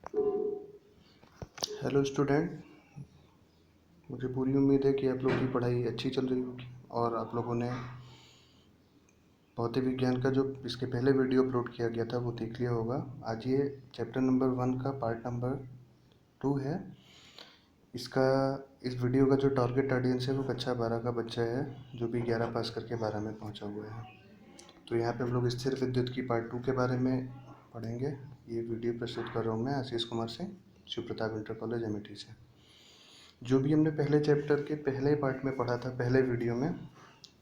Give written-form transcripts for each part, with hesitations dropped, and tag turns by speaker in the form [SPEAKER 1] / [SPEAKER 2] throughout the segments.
[SPEAKER 1] Hello student, मुझे पूरी उम्मीद है कि आप लोगों की पढ़ाई अच्छी चल रही होगी और आप लोगों ने भौतिक विज्ञान का जो इसके पहले वीडियो अपलोड किया गया था वो देख लिया होगा। आज ये चैप्टर नंबर 1 का पार्ट नंबर 2 है। इसका इस वीडियो का जो टारगेट ऑडियंस है वो कक्षा 12 का बच्चा है जो भी 11 पास करके 12 में पहुंचा हुआ है। तो यहाँ पे हम लोग स्थिर विद्युत की पार्ट 2 के बारे में पढ़ेंगे। ये वीडियो प्रस्तुत कर रहा हूँ मैं आशीष कुमार सिंह, शिव प्रताप इंटर कॉलेज अमेठी से। जो भी हमने पहले चैप्टर के पहले पार्ट में पढ़ा था पहले वीडियो में,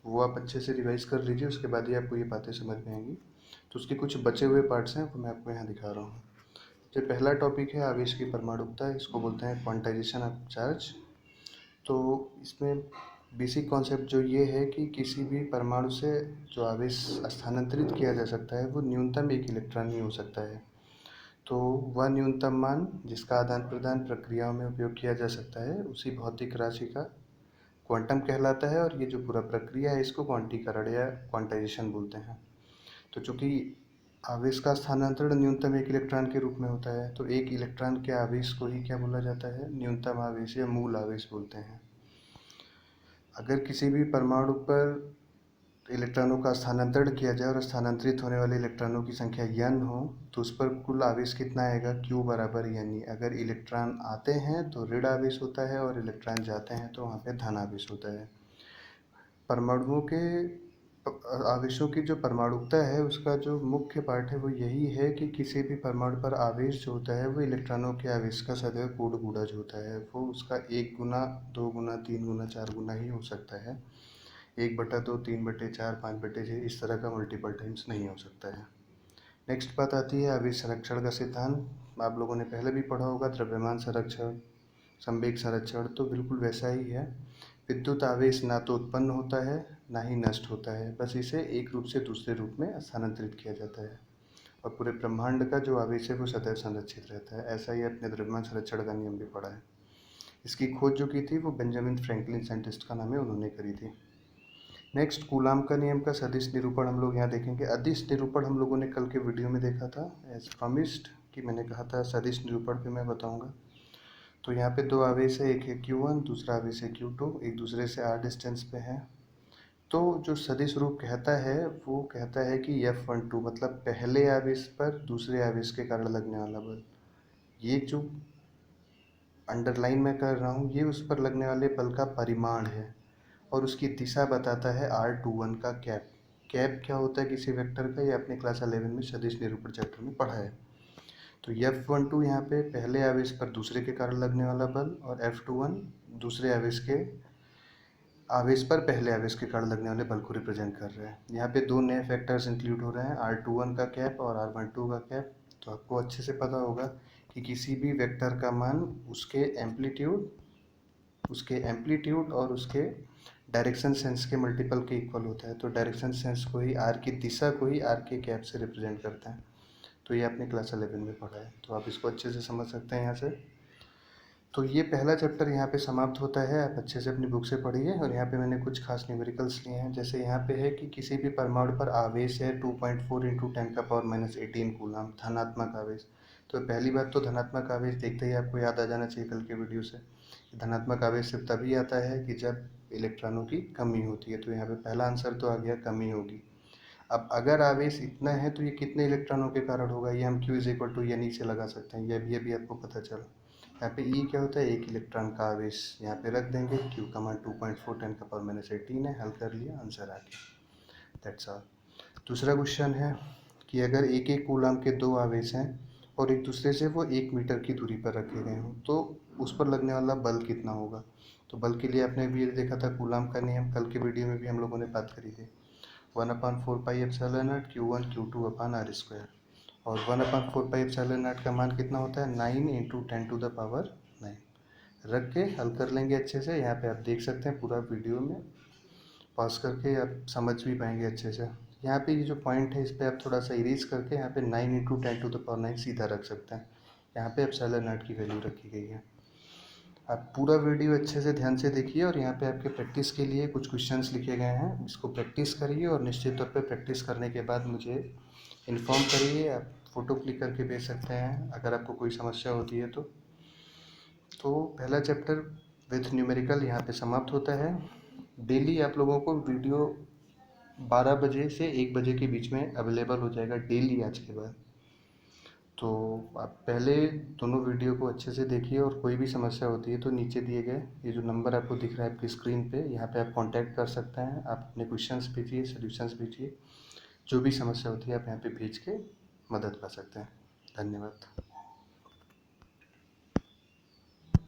[SPEAKER 1] वो आप अच्छे से रिवाइज कर लीजिए, उसके बाद ही आपको ये बातें समझ में आएंगी। तो उसके कुछ बचे हुए पार्ट्स हैं वो मैं आपको यहाँ दिखा रहा हूँ। जो पहला टॉपिक है आवेश की परमाणुकता, इसको बोलते हैं क्वांटाइजेशन ऑफ चार्ज। तो इसमें बेसिक कॉन्सेप्ट जो ये है कि किसी भी परमाणु से जो आवेश स्थानांतरित किया जा सकता है वो न्यूनतम 1 इलेक्ट्रॉन ही हो सकता है। तो वह न्यूनतम मान जिसका आदान प्रदान प्रक्रियाओं में उपयोग किया जा सकता है उसी भौतिक राशि का क्वांटम कहलाता है, और ये जो पूरा प्रक्रिया है इसको क्वांटीकरण या क्वांटाइजेशन बोलते हैं। तो चूंकि आवेश का स्थानांतरण न्यूनतम 1 इलेक्ट्रॉन के रूप में होता है, तो 1 इलेक्ट्रॉन के आवेश को ही क्या बोला जाता है? न्यूनतम आवेश या मूल आवेश बोलते हैं। अगर किसी भी परमाणु पर इलेक्ट्रॉनों का स्थानांतरण किया जाए और स्थानांतरित होने वाले इलेक्ट्रॉनों की संख्या n हो, तो उस पर कुल आवेश कितना आएगा? Q बराबर n। अगर इलेक्ट्रॉन आते हैं तो ऋण आवेश होता है और इलेक्ट्रॉन जाते हैं तो वहाँ पे धन आवेश होता है। परमाणुओं के आवेशों की जो परमाणुकता है उसका जो मुख्य पार्ट है वो यही है कि किसी भी परमाणु पर आवेश जो होता है वो इलेक्ट्रॉनों के आवेश का सदैव पूर्ण गुणज होता है। वो उसका 1 गुना, 2 गुना, 3 गुना, 4 गुना ही हो सकता है। 1/2, 3/4, 5/6 इस तरह का मल्टीपल टाइम्स नहीं हो सकता है। नेक्स्ट बात आती है आवेश संरक्षण का सिद्धांत। आप लोगों ने पहले भी पढ़ा होगा, द्रव्यमान संरक्षण, संवेग संरक्षण। तो बिल्कुल वैसा ही है। विद्युत आवेश ना तो उत्पन्न होता है ना ही नष्ट होता है, बस इसे एक रूप से दूसरे रूप में स्थानांतरित किया जाता है। और पूरे ब्रह्मांड का जो आवेश है वो सदैव संरक्षित रहता है। ऐसा ही अपने द्रव्यमान संरक्षण का नियम भी पढ़ा है। इसकी खोज जो की थी वो बेंजामिन फ्रैंकलिन साइंटिस्ट का नाम है, उन्होंने करी थी। नेक्स्ट कूलाम का नियम का सदिश निरूपण हम लोग यहाँ देखेंगे। अदिश निरूपण हम लोगों ने कल के वीडियो में देखा था, एज प्रॉमिस्ड कि मैंने कहा था सदिश निरूपण भी मैं बताऊंगा। तो यहाँ पे 2 आवेश है, एक है Q1, दूसरा आवेश है Q2, एक दूसरे से r डिस्टेंस पे है। तो जो सदिश रूप कहता है वो कहता है कि F12 मतलब पहले आवेश पर दूसरे आवेश के कारण लगने वाला बल। ये जो अंडरलाइन मैं कर रहा हूँ ये उस पर लगने वाले बल का परिमाण है, और उसकी दिशा बताता है R21 का कैप। कैप क्या होता है किसी वेक्टर का, ये अपने क्लास 11 में सदिश निरूपण चैप्टर में पढ़ा है। तो F12 यहाँ पे पहले आवेश पर दूसरे के कारण लगने वाला बल, और F21 दूसरे आवेश पर पहले आवेश के कारण लगने वाले बल को रिप्रेजेंट कर रहे हैं। यहाँ पे 2 नए फैक्टर्स इंक्लूड हो रहे हैं, R21 का कैप और R12 का कैप। तो आपको अच्छे से पता होगा कि किसी भी वेक्टर का मान उसके एम्पलीट्यूड और उसके डायरेक्शन सेंस के मल्टीपल के इक्वल होता है। तो डायरेक्शन सेंस को ही, आर की दिशा को ही आर के कैप से रिप्रेजेंट करते हैं। तो ये आपने क्लास 11 में पढ़ा है, तो आप इसको अच्छे से समझ सकते हैं यहाँ से। तो ये पहला चैप्टर यहाँ पे समाप्त होता है। आप अच्छे से अपनी बुक से पढ़िए। और यहाँ पे मैंने कुछ खास न्यूमेरिकल्स लिए हैं। जैसे यहाँ पे है कि किसी भी परमाणु पर आवेश है 2.4 × 10⁻18 कूलाम, धनात्मक आवेश। तो पहली बात तो धनात्मक आवेश देखते ही आपको याद आ जाना चाहिए कल के वीडियो से। धनात्मक आवेश सिर्फ तभी आता है कि जब इलेक्ट्रॉनों की कमी होती है। तो यहाँ पे पहला आंसर तो आ गया, कमी होगी। अब अगर आवेश इतना है तो ये कितने इलेक्ट्रॉनों के कारण होगा, ये हम Q = N से लगा सकते हैं। ये भी आपको पता चला। यहाँ पे E क्या होता है? 1 इलेक्ट्रॉन का आवेश। यहाँ पे रख देंगे, Q का मान 2.4 10⁻18 है। हल कर लिया, आंसर आ गया। That's all. दूसरा क्वेश्चन है कि अगर एक एक कूलाम के 2 आवेश हैं और एक दूसरे से वो 1 मीटर की दूरी पर रखे गए हों, तो उस पर लगने वाला बल कितना होगा? तो बल के लिए आपने भी देखा था कूलाम का नियम, कल के वीडियो में भी हम लोगों ने बात करी थी। 1/4πε0 Q1 Q2/r²। और 1/4πε0 का मान कितना होता है? 9 × 10⁻9। रख के हल कर लेंगे अच्छे से। यहाँ पे आप देख सकते हैं पूरा वीडियो में पॉज करके आप समझ भी पाएंगे अच्छे से। यहाँ पे ये जो पॉइंट है इस पर आप थोड़ा सा इरेज करके यहाँ पे 9 × 10⁻9 सीधा रख सकते हैं। यहाँ पे ε0 की वैल्यू रखी गई है। आप पूरा वीडियो अच्छे से ध्यान से देखिए, और यहाँ पे आपके प्रैक्टिस के लिए कुछ क्वेश्चंस लिखे गए हैं, इसको प्रैक्टिस करिए। और निश्चित तौर पे प्रैक्टिस करने के बाद मुझे इन्फॉर्म करिए। आप फ़ोटो क्लिक करके भेज सकते हैं अगर आपको कोई समस्या होती है तो पहला चैप्टर विथ न्यूमेरिकल यहाँ पे समाप्त होता है। डेली आप लोगों को वीडियो 12 बजे से 1 बजे के बीच में अवेलेबल हो जाएगा डेली आज के बाद। तो आप पहले दोनों वीडियो को अच्छे से देखिए और कोई भी समस्या होती है तो नीचे दिए गए ये जो नंबर आपको दिख रहा है आपकी स्क्रीन पे, यहाँ पे आप कांटेक्ट कर सकते हैं। आप अपने क्वेश्चंस भेजिए, सॉल्यूशंस भेजिए, जो भी समस्या होती है आप यहाँ पे भेज के मदद पा सकते हैं। धन्यवाद।